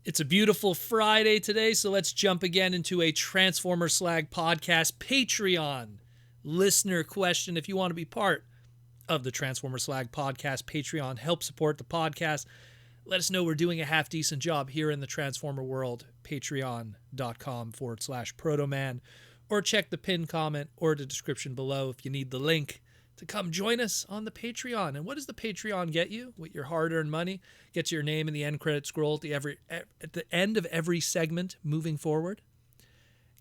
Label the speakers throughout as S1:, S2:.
S1: It's a beautiful Friday today, so let's jump again into a Transformer Slag podcast Patreon listener question. If you want to be part of the Transformer Slag podcast Patreon, help support the podcast, let us know we're doing a half decent job here in the Transformer world. Patreon.com/Protoman, or check the pinned comment or the description below if you need the link to come join us on the Patreon. And what does the Patreon get you? With your hard-earned money, gets your name in the end credit scroll at the end of every segment moving forward.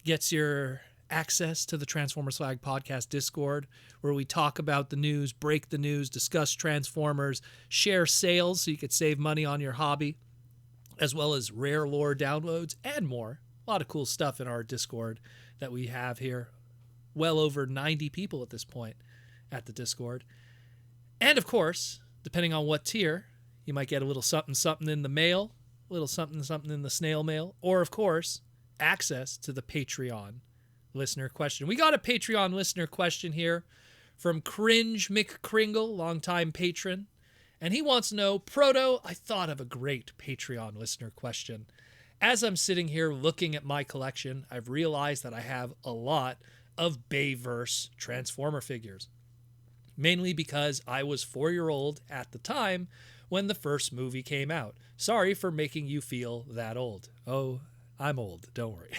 S1: Gets your access to the Transformer Slag podcast Discord, where we talk about the news, break the news, discuss Transformers, share sales so you could save money on your hobby, as well as rare lore downloads and more. A lot of cool stuff in our Discord that we have here. Well over 90 people at this point at the Discord. And of course, depending on what tier, you might get a little something something in the mail, a little something something in the snail mail, or of course, access to the Patreon listener question. We got a Patreon listener question here from Cringe McCringle, longtime patron, and he wants to know, Proto, I thought of a great Patreon listener question. As I'm sitting here looking at my collection, I've realized that I have a lot of Bayverse Transformer figures. Mainly because I was 4-year-old at the time when the first movie came out. Sorry for making you feel that old. Oh, I'm old, don't worry.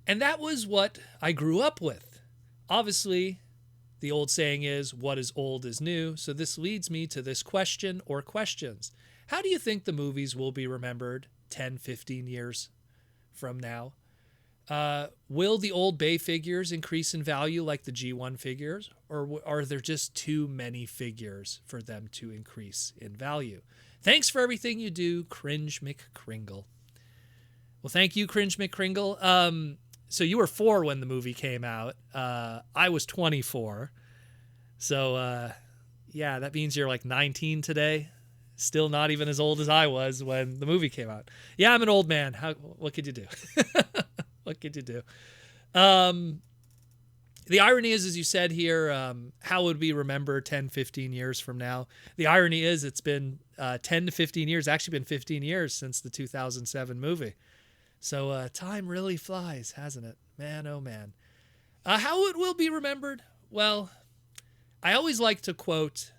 S1: And that was what I grew up with. Obviously, the old saying is, what is old is new, so this leads me to this question or questions. How do you think the movies will be remembered 10, 15 years from now? Will the old Bay figures increase in value like the G1 figures, or are there just too many figures for them to increase in value? Thanks for everything you do, Cringe McCringle. Well, thank you, Cringe McCringle. So you were 4 when the movie came out. I was 24. So, yeah, that means you're like 19 today. Still not even as old as I was when the movie came out. Yeah, I'm an old man. What could you do? What could you do? The irony is, as you said here, how would we remember 10, 15 years from now? The irony is it's been 10 to 15 years, actually been 15 years since the 2007 movie. So time really flies, hasn't it? Man, oh man. How it will be remembered? Well, I always like to quote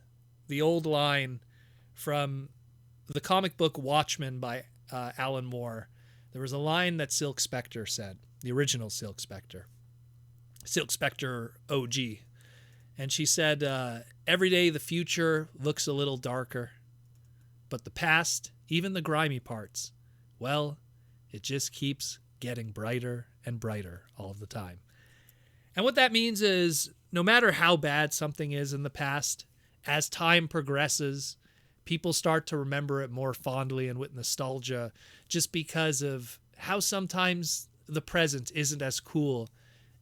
S1: the old line from the comic book Watchmen by Alan Moore. There was a line that Silk Spectre said, the original Silk Spectre OG. And she said, every day the future looks a little darker, but the past, even the grimy parts, well, it just keeps getting brighter and brighter all the time. And what that means is no matter how bad something is in the past, as time progresses, people start to remember it more fondly and with nostalgia just because of how sometimes the present isn't as cool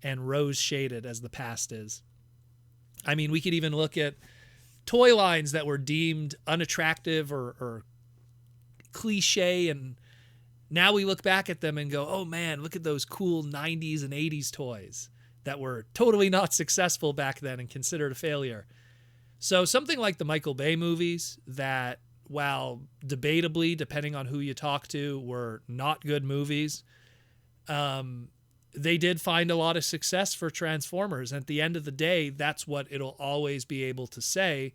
S1: and rose-shaded as the past is. I mean, we could even look at toy lines that were deemed unattractive or cliche, and now we look back at them and go, oh man, look at those cool 90s and 80s toys that were totally not successful back then and considered a failure. So something like the Michael Bay movies that, while debatably, depending on who you talk to, were not good movies, they did find a lot of success for Transformers. And at the end of the day, that's what it'll always be able to say,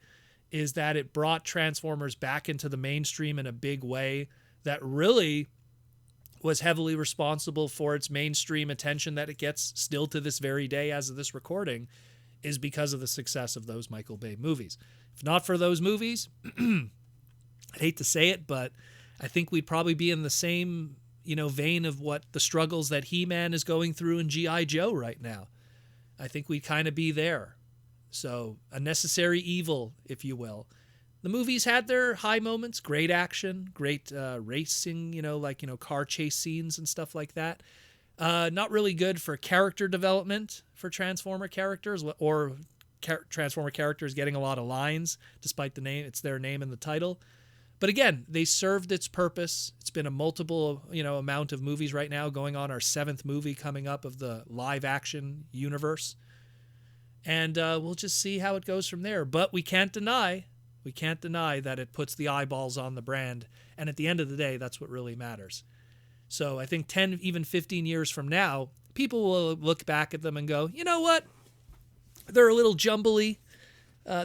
S1: is that it brought Transformers back into the mainstream in a big way that really was heavily responsible for its mainstream attention that it gets still to this very day as of this recording, is because of the success of those Michael Bay movies. If not for those movies, I'd hate to say it, but I think we'd probably be in the same, vein of what the struggles that He-Man is going through in G.I. Joe right now. I think we'd kind of be there. So a necessary evil, if you will. The movies had their high moments, great action, great racing, car chase scenes and stuff like that. Not really good for character development for Transformer characters, or Transformer characters getting a lot of lines, despite the name, it's their name in the title. But again, they served its purpose. It's been a multiple, amount of movies right now, going on our 7th movie coming up of the live action universe. And we'll just see how it goes from there. But we can't deny We can't deny that it puts the eyeballs on the brand. And at the end of the day, that's what really matters. So I think 10, even 15 years from now, people will look back at them and go, you know what? They're a little jumbly.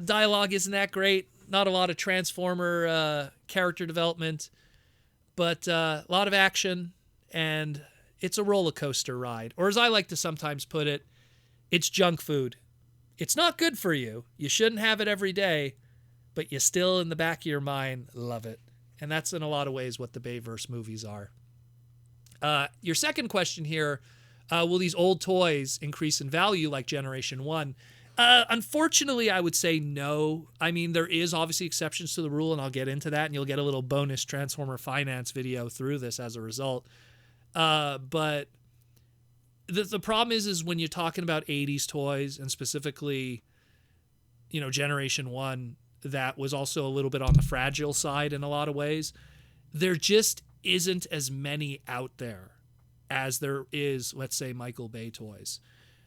S1: Dialogue isn't that great. Not a lot of Transformer character development, but a lot of action, and it's a roller coaster ride. Or as I like to sometimes put it, it's junk food. It's not good for you. You shouldn't have it every day, but you still, in the back of your mind, love it. And that's in a lot of ways what the Bayverse movies are. Your second question here, will these old toys increase in value like Generation 1? Unfortunately, I would say no. I mean, there is obviously exceptions to the rule, and I'll get into that, and you'll get a little bonus Transformer Finance video through this as a result. But the problem is when you're talking about 80s toys, and specifically, Generation 1, that was also a little bit on the fragile side in a lot of ways, there just isn't as many out there as there is, let's say, Michael Bay toys.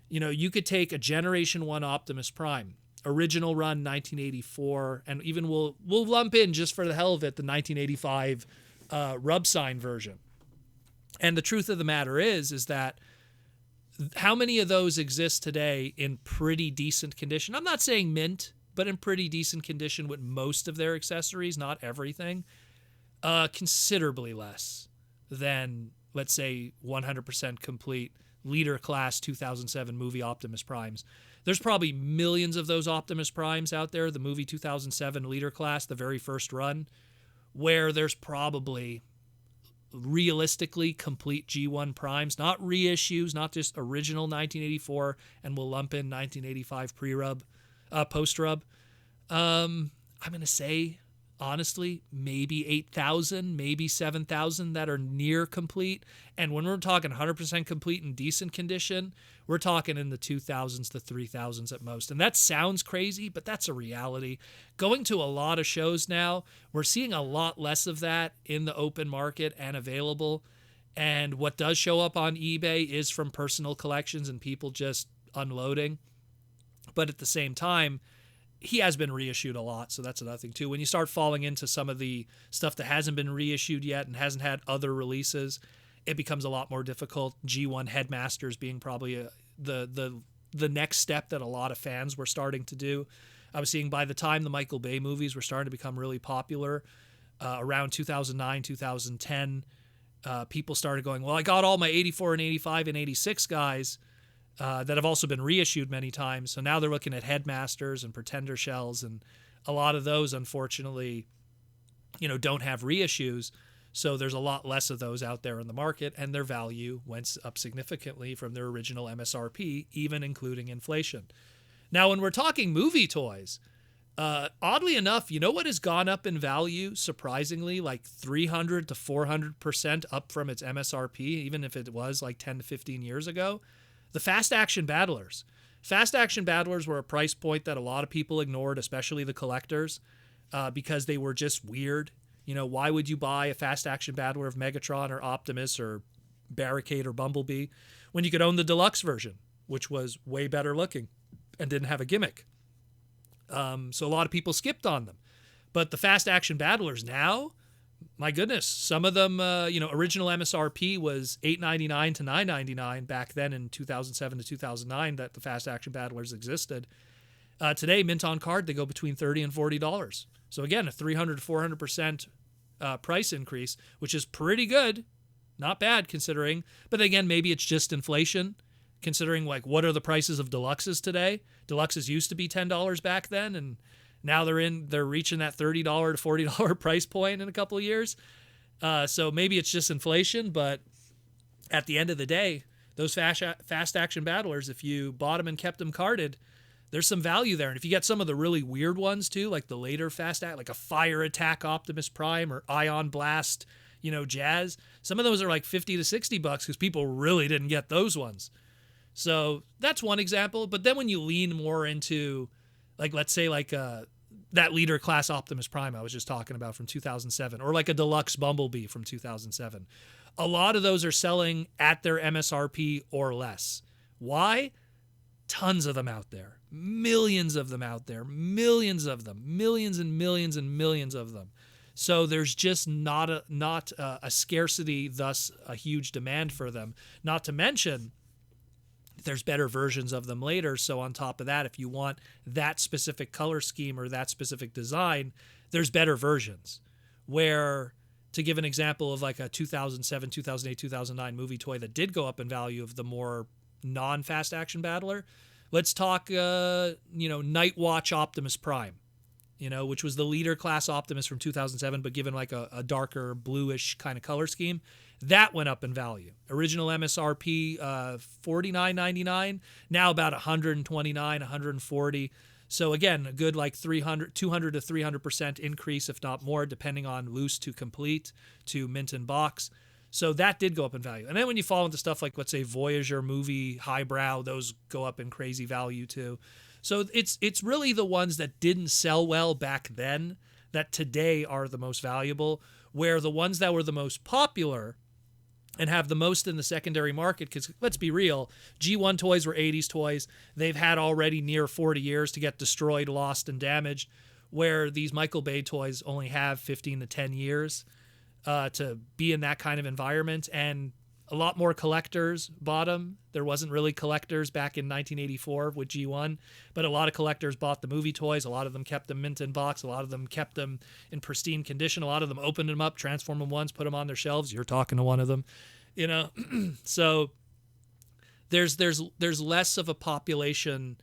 S1: You could take a Generation 1 Optimus Prime, original run 1984, and even we'll lump in, just for the hell of it, the 1985 rub sign version. And the truth of the matter is that how many of those exist today in pretty decent condition? I'm not saying mint, but in pretty decent condition with most of their accessories, not everything. Considerably less than, let's say, 100% complete Leader Class 2007 movie Optimus Primes. There's probably millions of those Optimus Primes out there, the movie 2007 Leader Class, the very first run, where there's probably realistically complete G1 Primes, not reissues, not just original 1984, and we'll lump in 1985 pre-rub, post-rub. I'm going to say, honestly, maybe 8,000, maybe 7,000 that are near complete. And when we're talking 100% complete in decent condition, we're talking in the 2,000s to 3,000s at most. And that sounds crazy, but that's a reality. Going to a lot of shows now, we're seeing a lot less of that in the open market and available. And what does show up on eBay is from personal collections and people just unloading. But at the same time, he has been reissued a lot, so that's another thing too. When you start falling into some of the stuff that hasn't been reissued yet and hasn't had other releases, it becomes a lot more difficult. G1 Headmasters being probably the next step that a lot of fans were starting to do. I was seeing by the time the Michael Bay movies were starting to become really popular, around 2009, 2010, people started going, well, I got all my 84 and 85 and 86 guys, that have also been reissued many times. So now they're looking at Headmasters and Pretender shells, and a lot of those, unfortunately, don't have reissues. So there's a lot less of those out there in the market, and their value went up significantly from their original MSRP, even including inflation. Now, when we're talking movie toys, oddly enough, you know what has gone up in value, surprisingly, like 300 to 400% up from its MSRP, even if it was like 10 to 15 years ago? The Fast Action Battlers. Fast Action Battlers were a price point that a lot of people ignored, especially the collectors, because they were just weird. Why would you buy a Fast Action Battler of Megatron or Optimus or Barricade or Bumblebee when you could own the deluxe version, which was way better looking and didn't have a gimmick? So a lot of people skipped on them. But the Fast Action Battlers now, my goodness, some of them, original MSRP was $8.99 to $9.99 back then in 2007 to 2009 that the Fast Action Battlers existed. Today, mint on card, they go between $30 and $40. So again, a 300 to 400% price increase, which is pretty good. Not bad considering. But again, maybe it's just inflation, considering like what are the prices of deluxes today? Deluxes used to be $10 back then, and now they're reaching that $30 to $40 price point in a couple of years. So maybe it's just inflation, but at the end of the day, those fast action battlers, if you bought them and kept them carded, there's some value there. And if you get some of the really weird ones too, like the later like a Fire Attack Optimus Prime or Ion Blast, Jazz, some of those are like $50 to $60 because people really didn't get those ones. So that's one example. But then when you lean more into, like, let's say like that Leader Class Optimus Prime I was just talking about from 2007, or like a Deluxe Bumblebee from 2007, a lot of those are selling at their MSRP or less. Why? tons of them out there, millions of them out there, millions of them, millions and millions and millions of them. So there's just not a scarcity, thus a huge demand for them. Not to mention, there's better versions of them later. So on top of that, if you want that specific color scheme or that specific design, there's better versions. Where, to give an example of like a 2007, 2008, 2009 movie toy that did go up in value of the more non-fast action battler, let's talk, Night Watch Optimus Prime, which was the leader class Optimus from 2007, but given like a darker bluish kind of color scheme. That went up in value. Original MSRP $49.99, now about $129, $140. So again, a good like 200 to 300% increase, if not more, depending on loose to complete to mint in box. So that did go up in value. And then when you fall into stuff like, let's say, Voyager movie, highbrow, those go up in crazy value too. So it's really the ones that didn't sell well back then that today are the most valuable, where the ones that were the most popular and have the most in the secondary market, because let's be real, G1 toys were 80s toys. They've had already near 40 years to get destroyed, lost, and damaged, where these Michael Bay toys only have 15 to 10 years to be in that kind of environment. And a lot more collectors bought them. There wasn't really collectors back in 1984 with G1, but a lot of collectors bought the movie toys. A lot of them kept them mint in box. A lot of them kept them in pristine condition. A lot of them opened them up, transformed them once, put them on their shelves. You're talking to one of them, So there's less of a population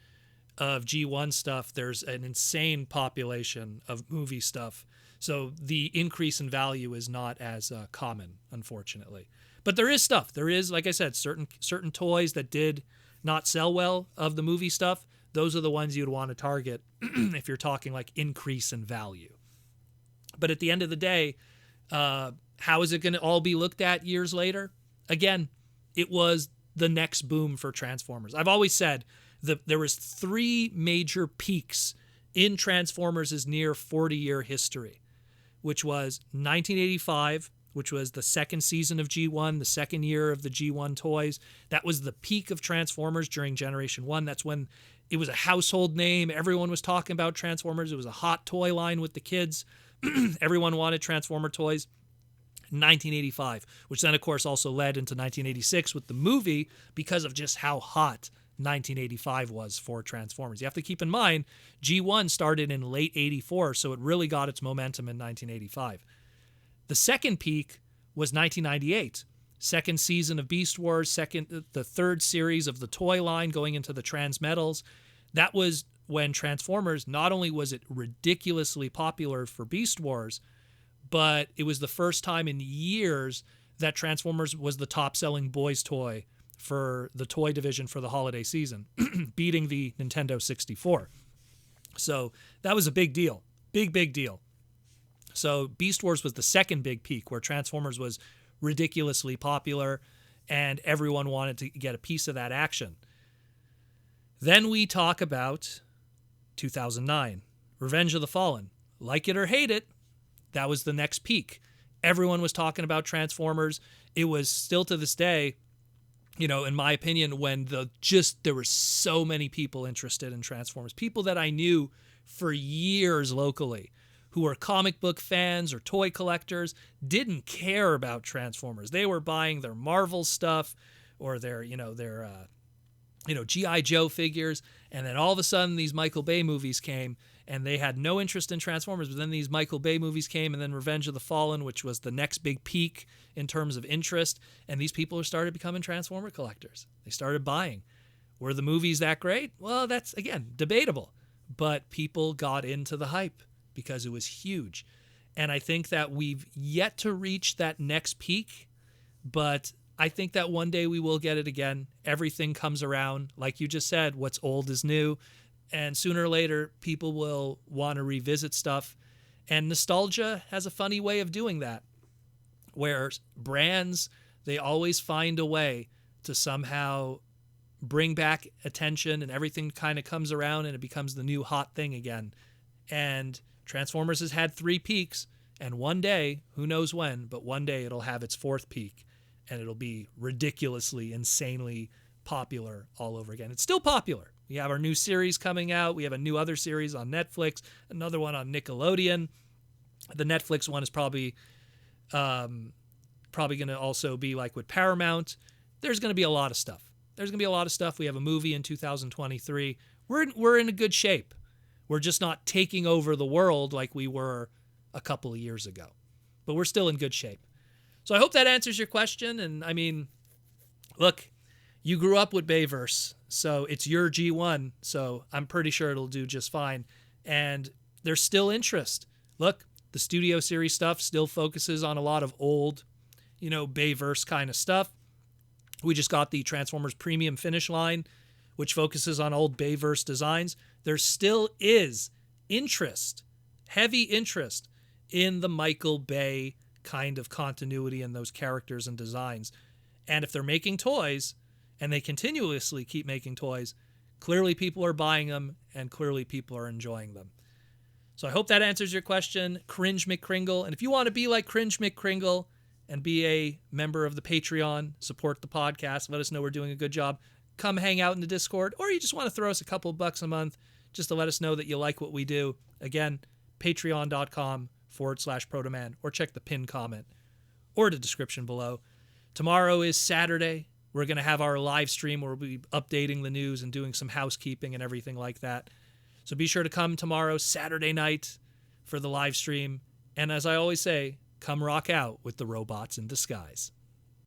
S1: of G1 stuff. There's an insane population of movie stuff. So the increase in value is not as common, unfortunately. But there is stuff. There is, like I said, certain toys that did not sell well of the movie stuff. Those are the ones you'd want to target if you're talking like increase in value. But at the end of the day, how is it going to all be looked at years later? Again, it was the next boom for Transformers. I've always said that there was 3 major peaks in Transformers' near 40-year history, which was 1985, which was the second season of G1, the second year of the G1 toys. That was the peak of Transformers during Generation 1. That's when it was a household name. Everyone was talking about Transformers. It was a hot toy line with the kids. Everyone wanted Transformer toys. 1985, which then, of course, also led into 1986 with the movie because of just how hot 1985 was for Transformers. You have to keep in mind, G1 started in late 84, so it really got its momentum in 1985. The second peak was 1998. Second season of Beast Wars, the third series of the toy line going into the Transmetals. That was when Transformers, not only was it ridiculously popular for Beast Wars, but it was the first time in years that Transformers was the top-selling boys' toy for the toy division for the holiday season, beating the Nintendo 64. So that was a big deal. Big deal. So Beast Wars was the second big peak where Transformers was ridiculously popular and everyone wanted to get a piece of that action. Then we talk about 2009, Revenge of the Fallen. Like it or hate it, that was the next peak. Everyone was talking about Transformers. It was still to this day, in my opinion, when there were so many people interested in Transformers. People that I knew for years locally who were comic book fans or toy collectors didn't care about Transformers. They were buying their Marvel stuff or their G.I. Joe figures. And then all of a sudden these Michael Bay movies came and they had no interest in Transformers. But then these Michael Bay movies came and then Revenge of the Fallen, which was the next big peak in terms of interest. And these people started becoming Transformer collectors. They started buying. Were the movies that great? Well, that's, again, debatable. But people got into the hype because it was huge. And I think that we've yet to reach that next peak, but I think that one day we will get it again. Everything comes around. Like you just said, what's old is new. And sooner or later, people will want to revisit stuff. And nostalgia has a funny way of doing that, where brands, they always find a way to somehow bring back attention and everything kind of comes around and it becomes the new hot thing again. And Transformers has had 3 peaks, and one day, who knows when, but one day it'll have its 4th peak, and it'll be ridiculously, insanely popular all over again. It's still popular. We have our new series coming out. We have a new other series on Netflix, another one on Nickelodeon. The Netflix one is probably going to also be like with Paramount. There's going to be a lot of stuff. We have a movie in 2023. We're in a good shape. We're just not taking over the world like we were a couple of years ago. But we're still in good shape. So I hope that answers your question. And I mean, look, you grew up with Bayverse, so it's your G1, so I'm pretty sure it'll do just fine. And there's still interest. Look, the Studio Series stuff still focuses on a lot of old, Bayverse kind of stuff. We just got the Transformers Premium Finish line, which focuses on old Bayverse designs. There still is interest, heavy interest, in the Michael Bay kind of continuity and those characters and designs. And if they're making toys, and they continuously keep making toys, clearly people are buying them, and clearly people are enjoying them. So I hope that answers your question, Cringe McCringle. And if you want to be like Cringe McCringle and be a member of the Patreon, support the podcast, let us know we're doing a good job, come hang out in the Discord, or you just want to throw us a couple bucks a month just to let us know that you like what we do. Again, patreon.com/Protoman, or check the pinned comment or the description below. Tomorrow is Saturday. We're going to have our live stream where we'll be updating the news and doing some housekeeping and everything like that. So be sure to come tomorrow, Saturday night, for the live stream. And as I always say, come rock out with the robots in disguise.